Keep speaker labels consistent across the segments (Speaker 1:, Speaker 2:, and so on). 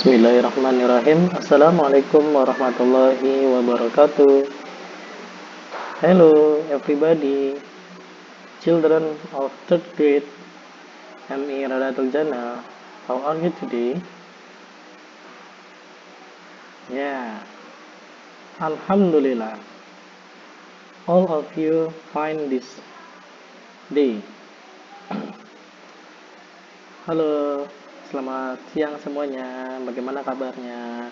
Speaker 1: Bismillahirrahmanirrahim. Assalamualaikum warahmatullahi wabarakatuh. Hello everybody, children of third grade. I'm Iradatul Jannah. How are you today? Yeah, Alhamdulillah. All of you fine this day. Halo, selamat siang semuanya. Bagaimana kabarnya?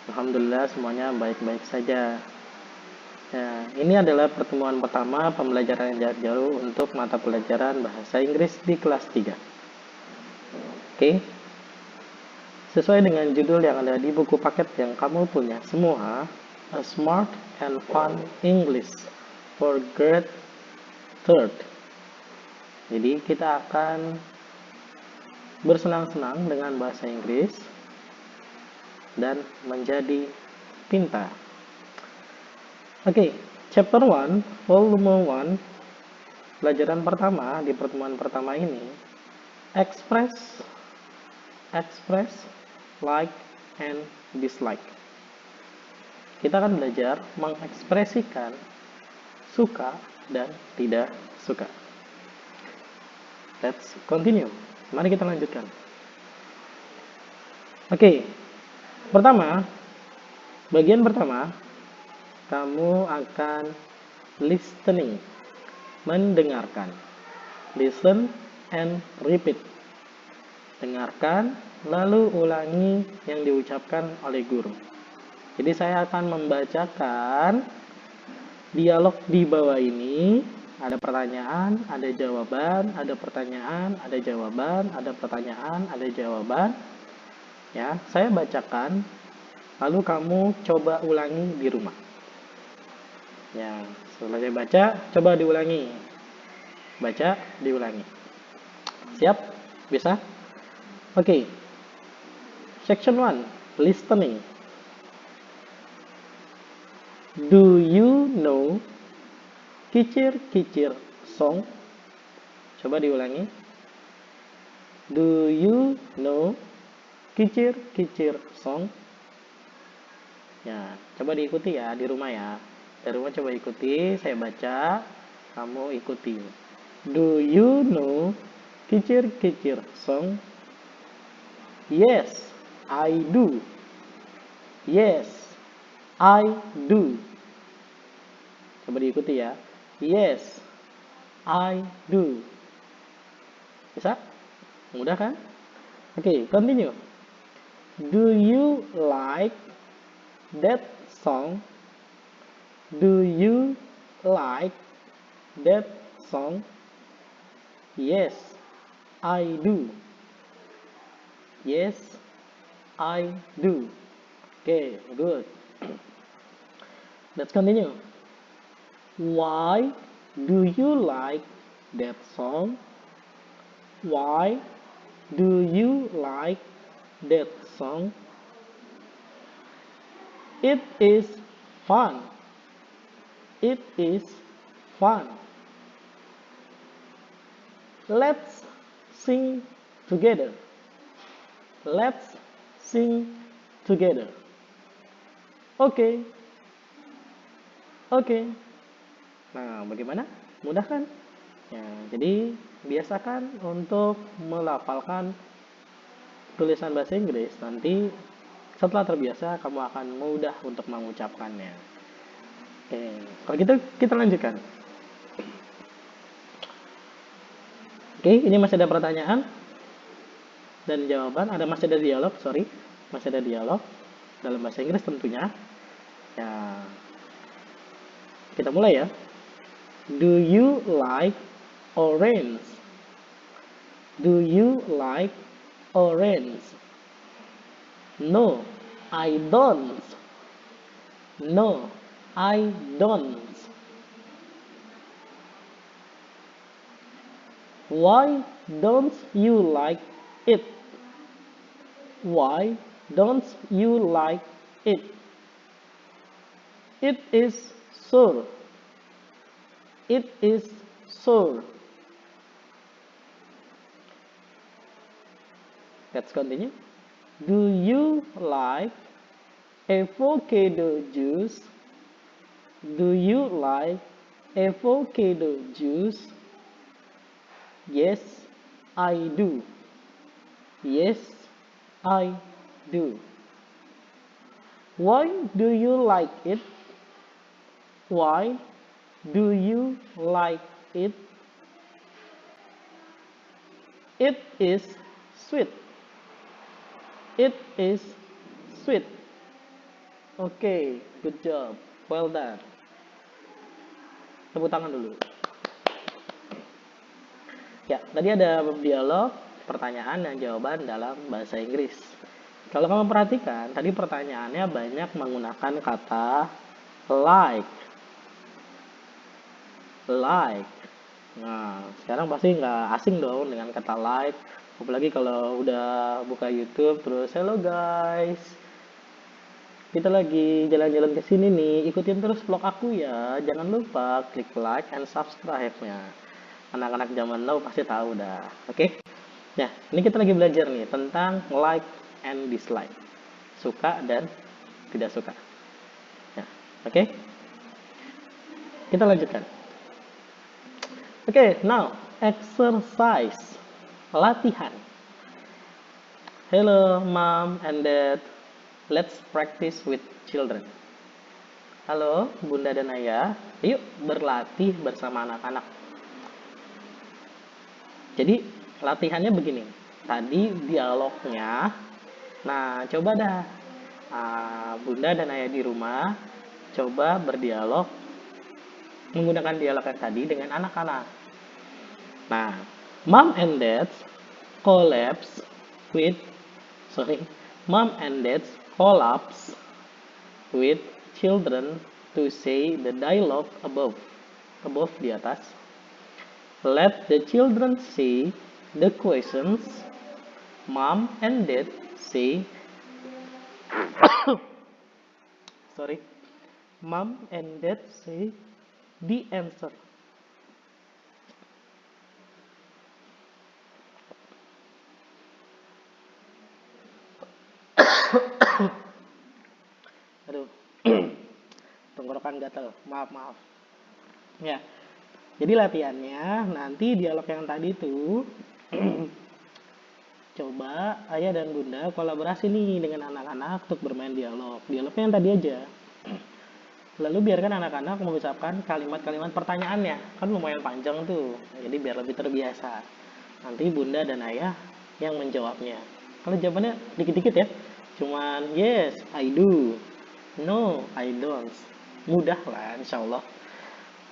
Speaker 1: Alhamdulillah semuanya baik-baik saja. Ya, ini adalah pertemuan pertama pembelajaran jarak jauh untuk mata pelajaran bahasa Inggris di kelas 3. Oke. Sesuai dengan judul yang ada di buku paket yang kamu punya semua, A Smart and Fun English for Grade 3rd. Jadi kita akan bersenang-senang dengan bahasa Inggris dan menjadi pintar. Oke, chapter 1, volume 1, pelajaran pertama di pertemuan pertama ini, express, like, and dislike. Kita akan belajar mengekspresikan suka dan tidak suka. Let's continue. Mari kita lanjutkan. Oke, bagian pertama, kamu akan listening, mendengarkan. Listen and repeat. Dengarkan, lalu ulangi yang diucapkan oleh guru. Jadi saya akan membacakan dialog di bawah ini. Ada pertanyaan, ada jawaban, ada pertanyaan, ada jawaban, ada pertanyaan, ada jawaban. Ya, saya bacakan, lalu kamu coba ulangi di rumah. Ya, setelah saya baca, coba diulangi. Baca, diulangi. Siap? Bisa? Oke. Section 1, listening. Do you know Kicir-kicir song? Coba diulangi. Do you know Kicir-kicir song? Ya, coba diikuti ya di rumah ya. Di rumah coba ikuti, saya baca, kamu ikuti. Do you know Kicir-kicir song? Yes, I do. Yes, I do. Coba diikuti ya. Yes, I do. Bisa? Mudah kan? Oke, continue. Do you like that song? Do you like that song? Yes, I do. Yes, I do. Okay, good. Let's continue. Why do you like that song? Why do you like that song? It is fun. It is fun. Let's sing together. Let's sing together. Okay. Okay. Nah, bagaimana? Mudah kan? Ya, jadi biasakan untuk melafalkan tulisan bahasa Inggris. Nanti setelah terbiasa, kamu akan mudah untuk mengucapkannya. Oke, kalau gitu kita lanjutkan. Oke, ini masih ada pertanyaan dan jawaban. Masih ada dialog, sorry. Masih ada dialog dalam bahasa Inggris tentunya. Ya, kita mulai ya. Do you like orange? Do you like orange? No, I don't. No, I don't. Why don't you like it? Why don't you like it? It is sour. It is sour. Let's continue. Do you like avocado juice? Do you like avocado juice? Yes, I do. Yes, I do. Why do you like it? Why do you like it? It is sweet. It is sweet. Okay, good job. Well done. Tepuk tangan dulu. Ya, tadi ada dialog, pertanyaan, dan jawaban dalam bahasa Inggris. Kalau kamu perhatikan, tadi pertanyaannya banyak menggunakan kata like. Like. Nah, sekarang pasti nggak asing dong dengan kata like. Apalagi kalau udah buka YouTube, terus hello guys, kita lagi jalan-jalan ke sini nih, ikutin terus vlog aku ya. Jangan lupa klik like and subscribe-nya. Anak-anak zaman now pasti tahu dah. Oke? Nah, ini kita lagi belajar nih tentang like and dislike. Suka dan tidak suka. Nah, oke? Kita lanjutkan. Oke, now exercise. Latihan. Hello, mom and dad. Let's practice with children. Halo, bunda dan ayah. Yuk berlatih bersama anak-anak. Jadi latihannya begini. Tadi dialognya. Nah, coba dah. Bunda dan ayah di rumah coba berdialog menggunakan dialog yang tadi dengan anak-anak. Nah, mom and dad collapse with mom and dad collapse with children to say the dialogue above di atas. Let the children say the questions. Mom and dad say Mom and dad say the answer. Aduh, tenggorokan gatel. Maaf. Ya, jadi latihannya nanti dialog yang tadi tuh coba ayah dan bunda kolaborasi nih dengan anak-anak untuk bermain dialog. Dialognya yang tadi aja. Lalu biarkan anak-anak mengucapkan kalimat-kalimat pertanyaannya. Kan lumayan panjang tuh. Jadi biar lebih terbiasa. Nanti bunda dan ayah yang menjawabnya. Kalau jawabannya dikit-dikit ya. Cuman yes, I do. No, I don't. Mudah lah insya Allah.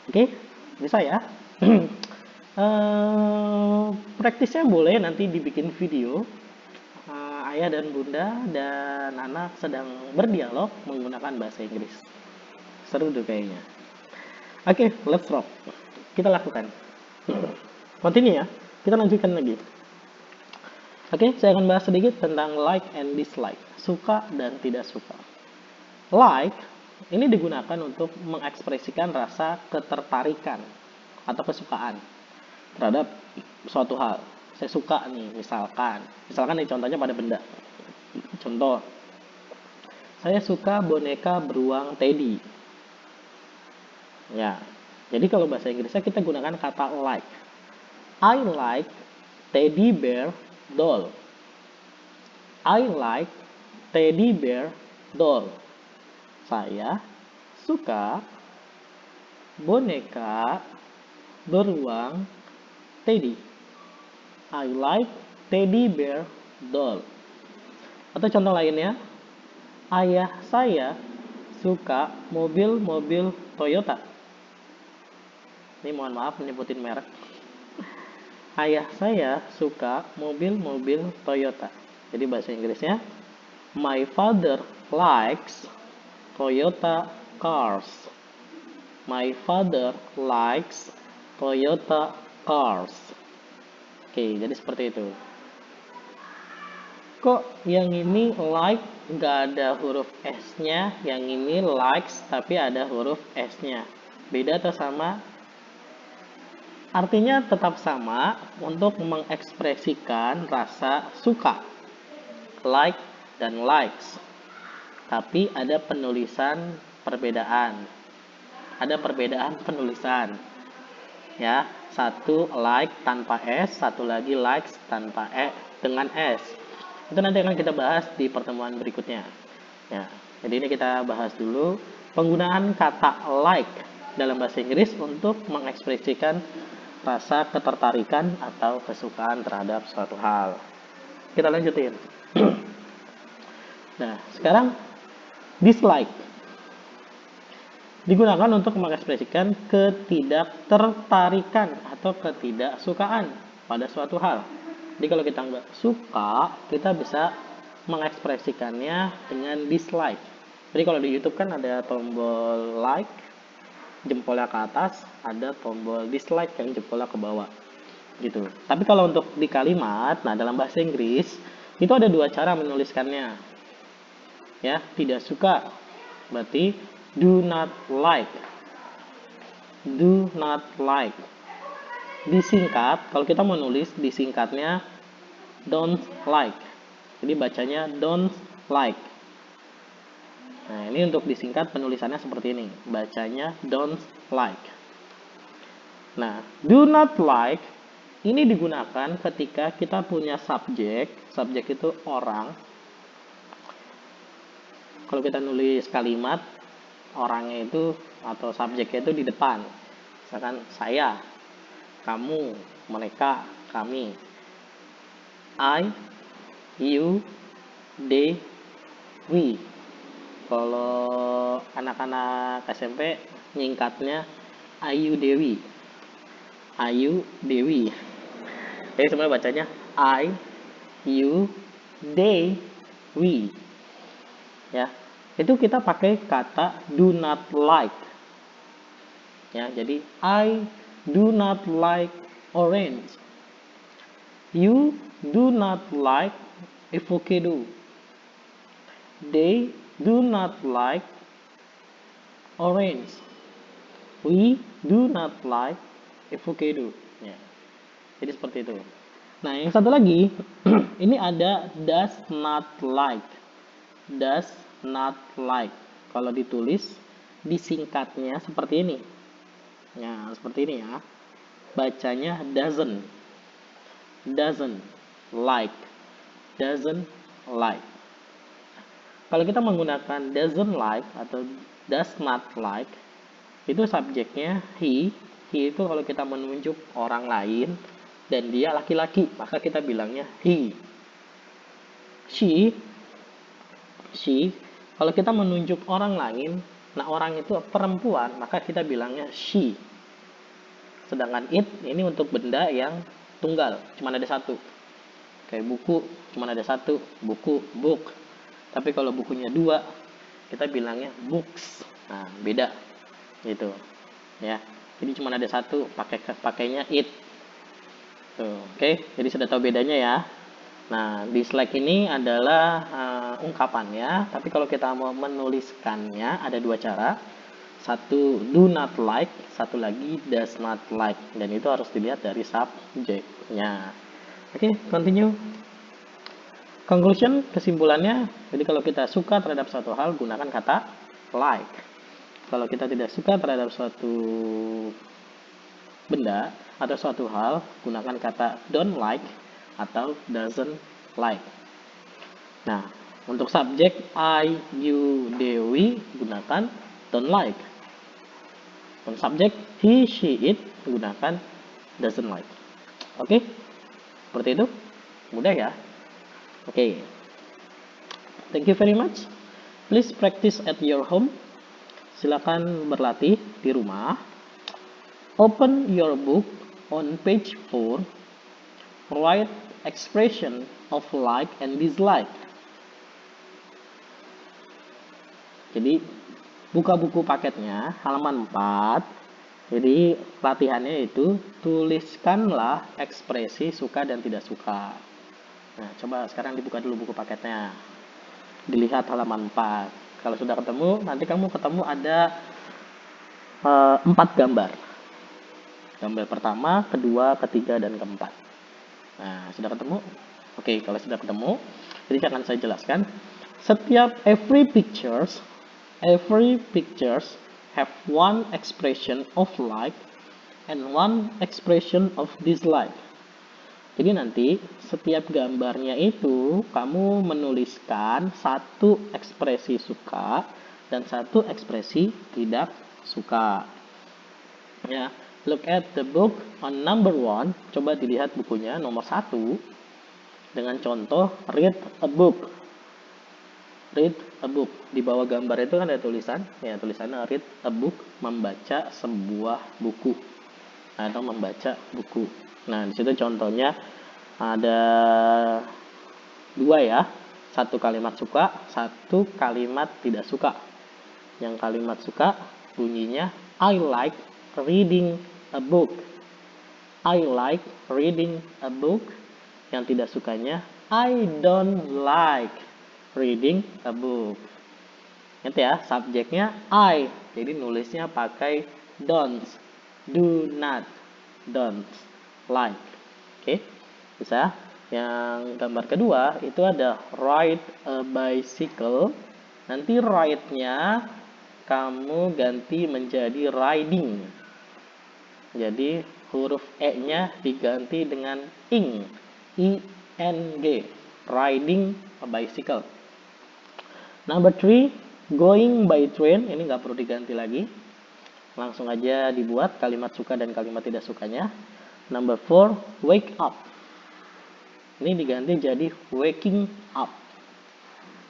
Speaker 1: Oke, bisa ya. Praktisnya boleh nanti dibikin video. Ayah dan bunda dan anak sedang berdialog menggunakan bahasa Inggris. Seru tuh kayaknya. Oke, let's rock. Kita lakukan. Continue ya. Kita lanjutkan lagi. Oke, saya akan bahas sedikit tentang like and dislike. Suka dan tidak suka. Like ini digunakan untuk mengekspresikan rasa ketertarikan atau kesukaan terhadap suatu hal. Saya suka nih, misalkan nih contohnya pada benda. Contoh, saya suka boneka beruang Teddy. Ya, jadi kalau bahasa Inggrisnya kita gunakan kata like. I like teddy bear doll. I like teddy bear doll. Saya suka boneka beruang Teddy. I like teddy bear doll. Atau contoh lainnya, ayah saya suka mobil-mobil Toyota. Ini mohon maaf menyebutin merek. Ayah saya suka mobil-mobil Toyota. Jadi bahasa Inggrisnya, my father likes Toyota cars. My father likes Toyota cars. Oke, jadi seperti itu. Kok yang ini like nggak ada huruf S-nya, yang ini likes tapi ada huruf S-nya. Beda atau sama? Artinya tetap sama untuk mengekspresikan rasa suka. Like dan likes. Tapi ada penulisan perbedaan. Ada perbedaan penulisan. Ya, satu like tanpa S, satu lagi likes tanpa dengan S. Itu nanti akan kita bahas di pertemuan berikutnya. Ya, jadi ini kita bahas dulu penggunaan kata like dalam bahasa Inggris untuk mengekspresikan rasa ketertarikan atau kesukaan terhadap suatu hal. Kita lanjutin. Nah, sekarang dislike digunakan untuk mengekspresikan ketidaktertarikan atau ketidaksukaan pada suatu hal. Jadi kalau kita nggak suka, kita bisa mengekspresikannya dengan dislike. Jadi kalau di YouTube kan ada tombol like, jempolnya ke atas, ada tombol dislike yang jempolnya ke bawah. Gitu. Tapi kalau untuk di kalimat, nah dalam bahasa Inggris itu ada dua cara menuliskannya. Ya, tidak suka berarti do not like. Do not like. Disingkat, kalau kita mau nulis disingkatnya don't like. Jadi bacanya don't like. Nah, ini untuk disingkat penulisannya seperti ini. Bacanya don't like. Nah, do not like ini digunakan ketika kita punya subjek. Subjek itu orang. Kalau kita nulis kalimat, orangnya itu atau subjeknya itu di depan. Misalkan saya, kamu, mereka, kami. I, you, they, we. Kalau anak-anak SMP nyingkatnya Ayu Dewi. Ayu Dewi. Jadi sebenarnya bacanya I, you, they, we. Ya, itu kita pakai kata do not like. Ya, jadi I do not like orange. You do not like avocado. They do not like orange. We do not like avocado. Ya, jadi seperti itu. Nah, yang satu lagi, ini ada does not like. Does not like. Kalau ditulis, disingkatnya seperti ini. Ya, seperti ini ya. Bacanya doesn't. Doesn't like. Doesn't like. Kalau kita menggunakan doesn't like atau does not like, itu subjeknya he. He itu kalau kita menunjuk orang lain dan dia laki-laki, maka kita bilangnya he. She, kalau kita menunjuk orang lain, nah orang itu perempuan, maka kita bilangnya she. Sedangkan it, ini untuk benda yang tunggal, cuma ada satu. Kayak buku, cuma ada satu, buku, book. Tapi kalau bukunya dua, kita bilangnya books. Nah, beda. Gitu. Ya. Jadi cuma ada satu, pakainya it. Tuh, oke. Jadi sudah tahu bedanya ya. Nah, dislike ini adalah ungkapannya, tapi kalau kita mau menuliskannya ada dua cara. Satu do not like, satu lagi does not like, dan itu harus dilihat dari subjeknya. Oke, continue. Conclusion, kesimpulannya, jadi kalau kita suka terhadap suatu hal, gunakan kata like. Kalau kita tidak suka terhadap suatu benda atau suatu hal, gunakan kata don't like atau doesn't like. Nah, untuk subjek I, you, they, we, gunakan don't like. Untuk subjek he, she, it, gunakan doesn't like. Oke? Seperti itu? Mudah ya? Oke. Thank you very much. Please practice at your home. Silakan berlatih di rumah. Open your book on page 4. Write expression of like and dislike. Jadi buka buku paketnya halaman 4. Jadi latihannya itu tuliskanlah ekspresi suka dan tidak suka. Nah, coba sekarang dibuka dulu buku paketnya. Dilihat halaman 4. Kalau sudah ketemu, nanti kamu ketemu ada 4 gambar. Gambar pertama, kedua, ketiga, dan keempat. Nah, sudah ketemu? Oke, kalau sudah ketemu, jadi akan saya jelaskan. Setiap every pictures have one expression of like and one expression of dislike. Jadi nanti setiap gambarnya itu kamu menuliskan satu ekspresi suka dan satu ekspresi tidak suka. Ya, look at the book on number 1. Coba dilihat bukunya nomor 1 dengan contoh read a book. Read a book. Di bawah gambar itu kan ada tulisan, ya tulisannya read a book, membaca sebuah buku atau membaca buku. Nah, di situ contohnya ada dua ya, satu kalimat suka, satu kalimat tidak suka. Yang kalimat suka bunyinya I like reading a book. I like reading a book. Yang tidak sukanya I don't like reading a book. Ingat ya, subjeknya I, jadi nulisnya pakai don't, do not, don't like. Oke, bisa. Yang gambar kedua itu ada ride a bicycle. Nanti ride-nya kamu ganti menjadi riding. Jadi huruf E-nya diganti dengan ing, I-N-G, riding a bicycle. Number 3, going by train. Ini nggak perlu diganti lagi. Langsung aja dibuat kalimat suka dan kalimat tidak sukanya. Number 4, wake up. Ini diganti jadi waking up.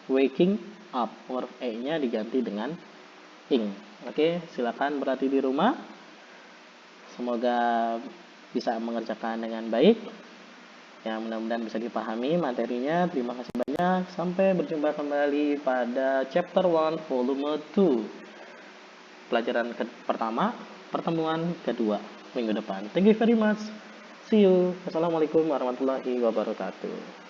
Speaker 1: Waking up. Huruf E-nya diganti dengan ing. Oke, silakan berarti di rumah. Semoga bisa mengerjakan dengan baik. Ya, mudah-mudahan bisa dipahami materinya. Terima kasih banyak. Sampai berjumpa kembali pada chapter 1 volume 2. Pelajaran pertama, pertemuan kedua minggu depan. Thank you very much. See you. Wassalamualaikum warahmatullahi wabarakatuh.